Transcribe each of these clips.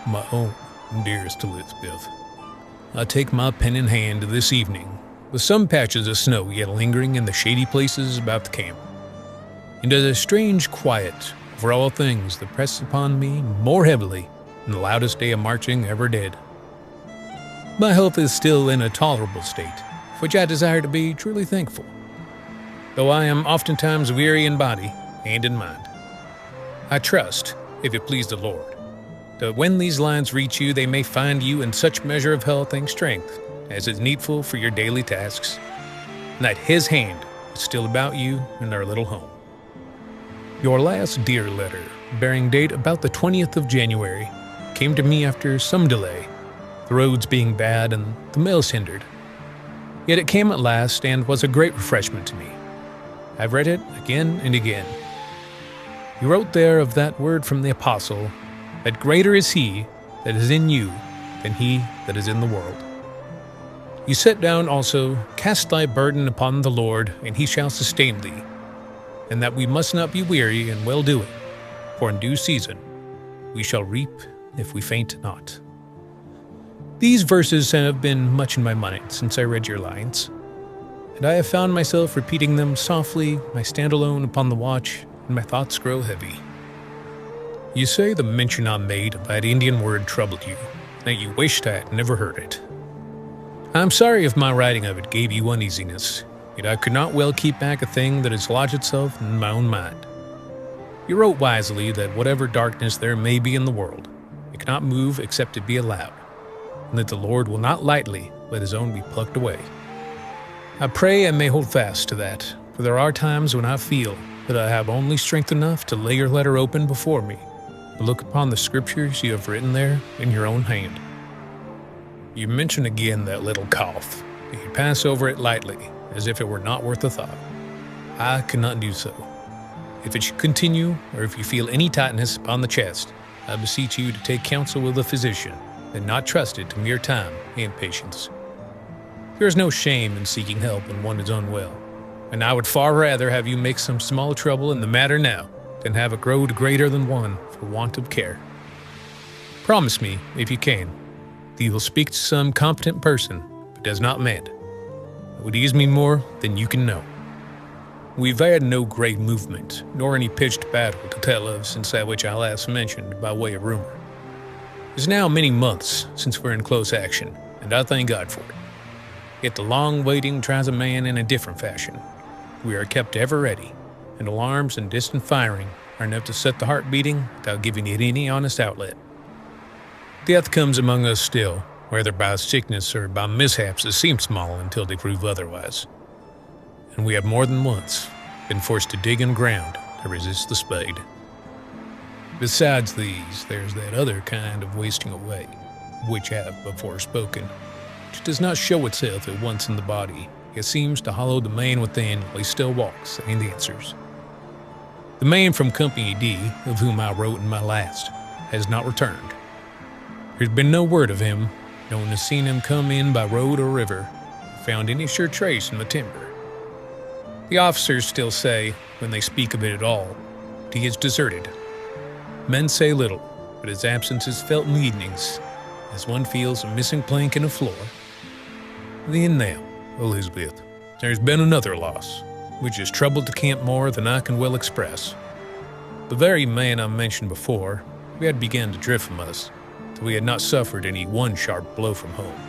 My own dearest Elizabeth, I take my pen in hand this evening, with some patches of snow yet lingering in the shady places about the camp, and a strange quiet over all things that press upon me more heavily than the loudest day of marching ever did. My health is still in a tolerable state, for which I desire to be truly thankful, though I am oftentimes weary in body and in mind. I trust, if it please the Lord, that when these lines reach you, they may find you in such measure of health and strength as is needful for your daily tasks, and that His hand is still about you in our little home. Your last dear letter, bearing date about the 20th of January, came to me after some delay, the roads being bad and the mails hindered. Yet it came at last and was a great refreshment to me. I've read it again and again. You wrote there of that word from the apostle, that greater is He that is in you than he that is in the world. You set down also, cast thy burden upon the Lord, and He shall sustain thee, and that we must not be weary in well-doing, for in due season we shall reap if we faint not. These verses have been much in my mind since I read your lines, and I have found myself repeating them softly. I stand alone upon the watch, and my thoughts grow heavy. You say the mention I made of that Indian word troubled you, that you wished I had never heard it. I am sorry if my writing of it gave you uneasiness, yet I could not well keep back a thing that has lodged itself in my own mind. You wrote wisely that whatever darkness there may be in the world, it cannot move except it be allowed, and that the Lord will not lightly let His own be plucked away. I pray I may hold fast to that, for there are times when I feel that I have only strength enough to lay your letter open before me, and look upon the scriptures you have written there in your own hand. You mention again that little cough, and you pass over it lightly, as if it were not worth a thought. I cannot do so. If it should continue, or if you feel any tightness upon the chest, I beseech you to take counsel with a physician, and not trust it to mere time and patience. There is no shame in seeking help when one is unwell, and I would far rather have you make some small trouble in the matter now than have it grow to greater than one for want of care. Promise me, if you can, that you will speak to some competent person, but does not mend. It would ease me more than you can know. We've had no great movement, nor any pitched battle to tell of since that which I last mentioned by way of rumor. It's now many months since we're in close action, and I thank God for it. Yet the long waiting tries a man in a different fashion. We are kept ever ready, and alarms and distant firing are enough to set the heart beating without giving it any honest outlet. Death comes among us still, whether by sickness or by mishaps that seem small until they prove otherwise. And we have more than once been forced to dig in ground to resist the spade. Besides these, there's that other kind of wasting away, which I have before spoken, which does not show itself at once in the body, yet seems to hollow the man within while he still walks and answers. The man from Company D, of whom I wrote in my last, has not returned. There's been no word of him. No one has seen him come in by road or river, or found any sure trace in the timber. The officers still say, when they speak of it at all, that he is deserted. Men say little, but his absence is felt in the evenings, as one feels a missing plank in a floor. Then now, Elizabeth, there's been another loss, which has troubled the camp more than I can well express. The very man I mentioned before, we had begun to drift from us, till we had not suffered any one sharp blow from home,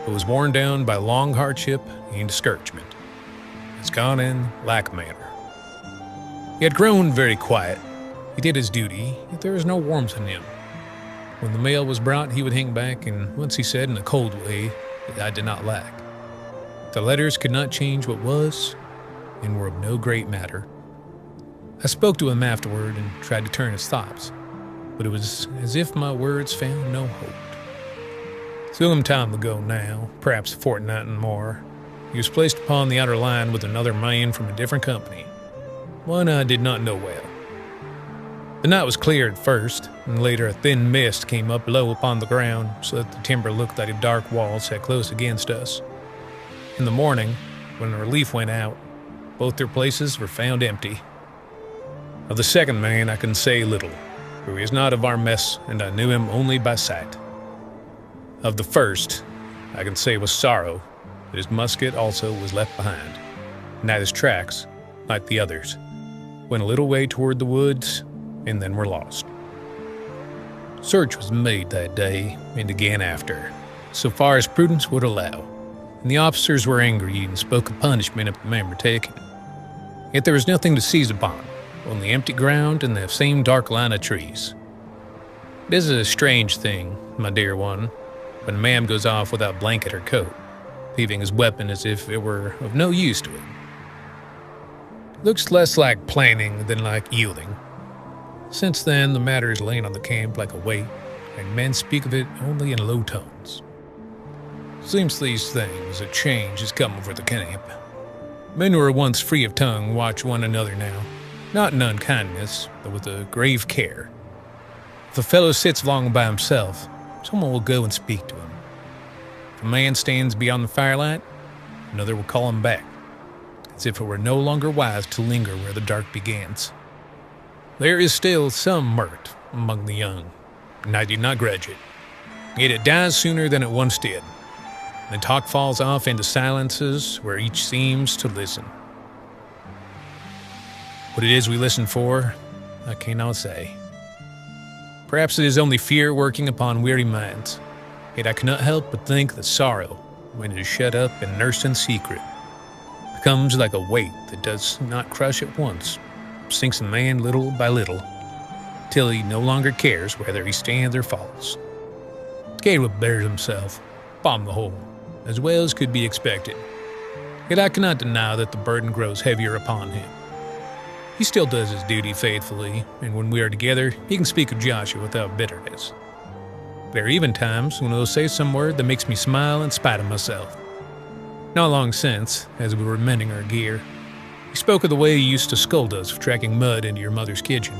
but was worn down by long hardship and discouragement. It's gone in like manner. He had grown very quiet. He did his duty, yet there was no warmth in him. When the mail was brought, he would hang back, and once he said in a cold way that I did not lack. The letters could not change what was, and were of no great matter. I spoke to him afterward and tried to turn his thoughts, but it was as if my words found no hope. Some time ago now, perhaps a fortnight and more, he was placed upon the outer line with another man from a different company, one I did not know well. The night was clear at first, and later a thin mist came up low upon the ground, so that the timber looked like a dark wall set close against us. In the morning, when the relief went out, both their places were found empty. Of the second man I can say little. for he was not of our mess, and I knew him only by sight. Of the first, I can say with sorrow that his musket also was left behind, and that his tracks, like the others, went a little way toward the woods and then were lost. Search was made that day and again after, so far as prudence would allow, and the officers were angry and spoke of punishment if the men were taken. Yet there was nothing to seize upon, only empty ground and the same dark line of trees. This is a strange thing, my dear one, when a man goes off without blanket or coat, leaving his weapon as if it were of no use to him. It looks less like planning than like yielding. Since then, the matter has lain on the camp like a weight, and men speak of it only in low tones. Seems these things, a change has come over the camp. Men who were once free of tongue watch one another now, not in unkindness, but with a grave care. If a fellow sits long by himself, someone will go and speak to him. If a man stands beyond the firelight, another will call him back, as if it were no longer wise to linger where the dark begins. There is still some mirth among the young, and I do not grudge it. Yet it dies sooner than it once did, and talk falls off into silences where each seems to listen. What it is we listen for, I cannot say. Perhaps it is only fear working upon weary minds, yet I cannot help but think that sorrow, when it is shut up and nursed in secret, becomes like a weight that does not crush at once, sinks a man little by little, till he no longer cares whether he stands or falls. Caleb bears himself, upon the whole, as well as could be expected. Yet I cannot deny that the burden grows heavier upon him. He still does his duty faithfully, and when we are together, he can speak of Joshua without bitterness. There are even times when he'll say some word that makes me smile in spite of myself. Not long since, as we were mending our gear, he spoke of the way he used to scold us for tracking mud into your mother's kitchen.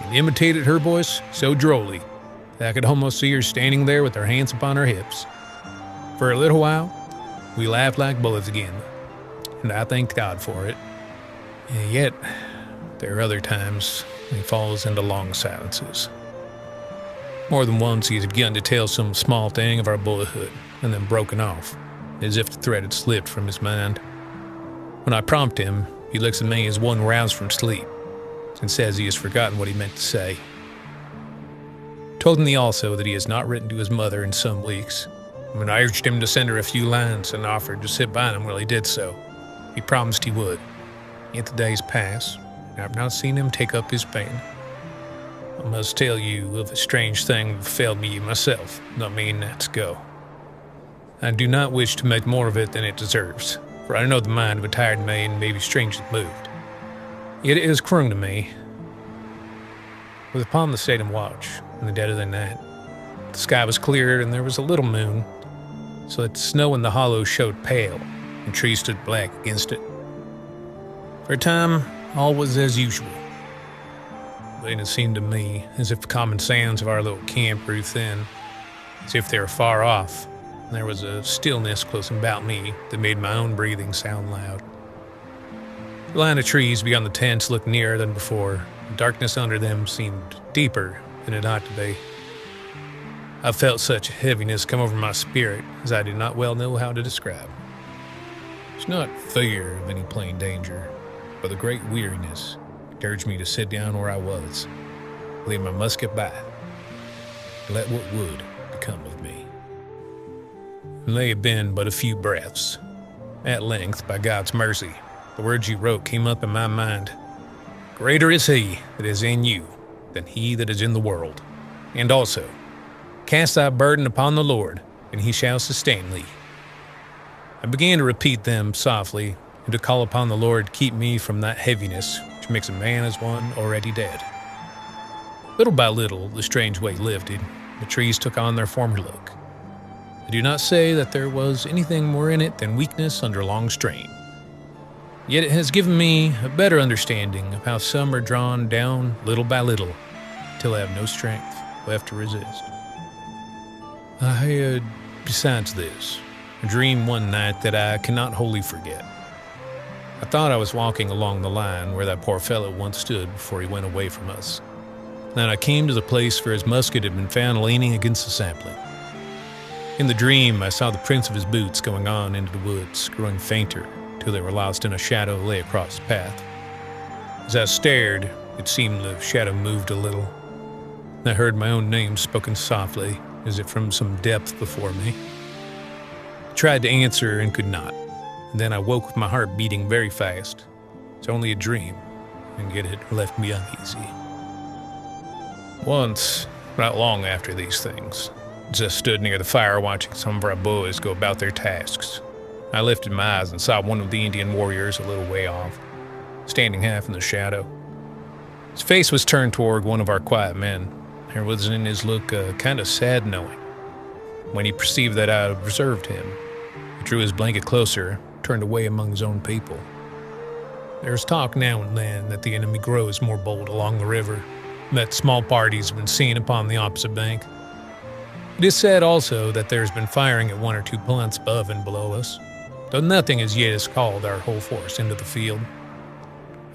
He imitated her voice so drolly that I could almost see her standing there with her hands upon her hips. For a little while, we laughed like bullets again, and I thanked God for it. And yet, there are other times when he falls into long silences. More than once he has begun to tell some small thing of our boyhood, and then broken off, as if the thread had slipped from his mind. When I prompt him, he looks at me as one roused from sleep, and says he has forgotten what he meant to say. Told me also that he has not written to his mother in some weeks. When I urged him to send her a few lines and offered to sit by him while he did so, he promised he would. Yet the days pass, and I have not seen him take up his pen. I must tell you of a strange thing that befell me myself, not meaning that to go. I do not wish to make more of it than it deserves, for I know the mind of a tired man may be strangely moved. Yet it is cruel to me. I was upon the Salem watch in the dead of the night. The sky was clear, and there was a little moon, so that the snow in the hollow showed pale, and trees stood black against it. For a time, all was as usual. But then it seemed to me as if the common sounds of our little camp grew thin, as if they were far off, and there was a stillness close about me that made my own breathing sound loud. The line of trees beyond the tents looked nearer than before, and darkness under them seemed deeper than it ought to be. I felt such a heaviness come over my spirit as I do not well know how to describe. It's not fear of any plain danger, but the great weariness that urged me to sit down where I was, leave my musket by, and let what would become of me. And they had been but a few breaths. At length, by God's mercy, the words you wrote came up in my mind. Greater is he that is in you than he that is in the world. And also, cast thy burden upon the Lord, and he shall sustain thee. I began to repeat them softly, and to call upon the Lord to keep me from that heaviness which makes a man as one already dead. Little by little, the strange weight lifted. The trees took on their former look. I do not say that there was anything more in it than weakness under long strain. Yet it has given me a better understanding of how some are drawn down little by little, till they have no strength left to resist. I had, besides this, a dream one night that I cannot wholly forget. I thought I was walking along the line where that poor fellow once stood before he went away from us. Then I came to the place where his musket had been found leaning against the sapling. In the dream, I saw the prints of his boots going on into the woods, growing fainter, till they were lost in a shadow lay across the path. As I stared, it seemed the shadow moved a little. I heard my own name spoken softly, as if from some depth before me. I tried to answer and could not. And then I woke with my heart beating very fast. It's only a dream, and yet it left me uneasy. Once, not long after these things, as I stood near the fire watching some of our boys go about their tasks, I lifted my eyes and saw one of the Indian warriors a little way off, standing half in the shadow. His face was turned toward one of our quiet men. There was in his look a kind of sad knowing. When he perceived that I observed him, he drew his blanket closer, turned away among his own people. There's talk now and then that the enemy grows more bold along the river, and that small parties have been seen upon the opposite bank. It is said also that there has been firing at 1 or 2 plants above and below us, though nothing as yet has called our whole force into the field.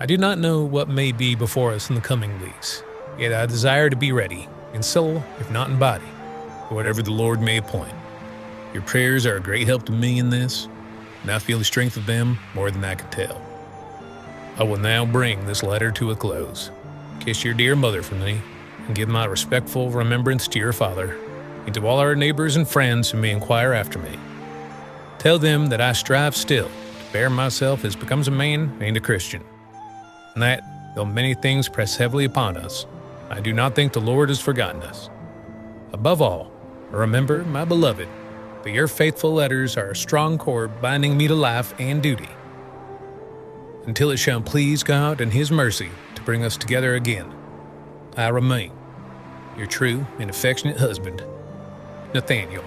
I do not know what may be before us in the coming weeks, yet I desire to be ready, in soul if not in body, for whatever the Lord may appoint. Your prayers are a great help to me in this, and I feel the strength of them more than I can tell. I will now bring this letter to a close. Kiss your dear mother for me, and give my respectful remembrance to your father, and to all our neighbors and friends who may inquire after me. Tell them that I strive still to bear myself as becomes a man and a Christian, and that, though many things press heavily upon us, I do not think the Lord has forgotten us. Above all, remember, my beloved, that your faithful letters are a strong cord binding me to life and duty, until it shall please God and His mercy to bring us together again. I remain your true and affectionate husband, Nathaniel.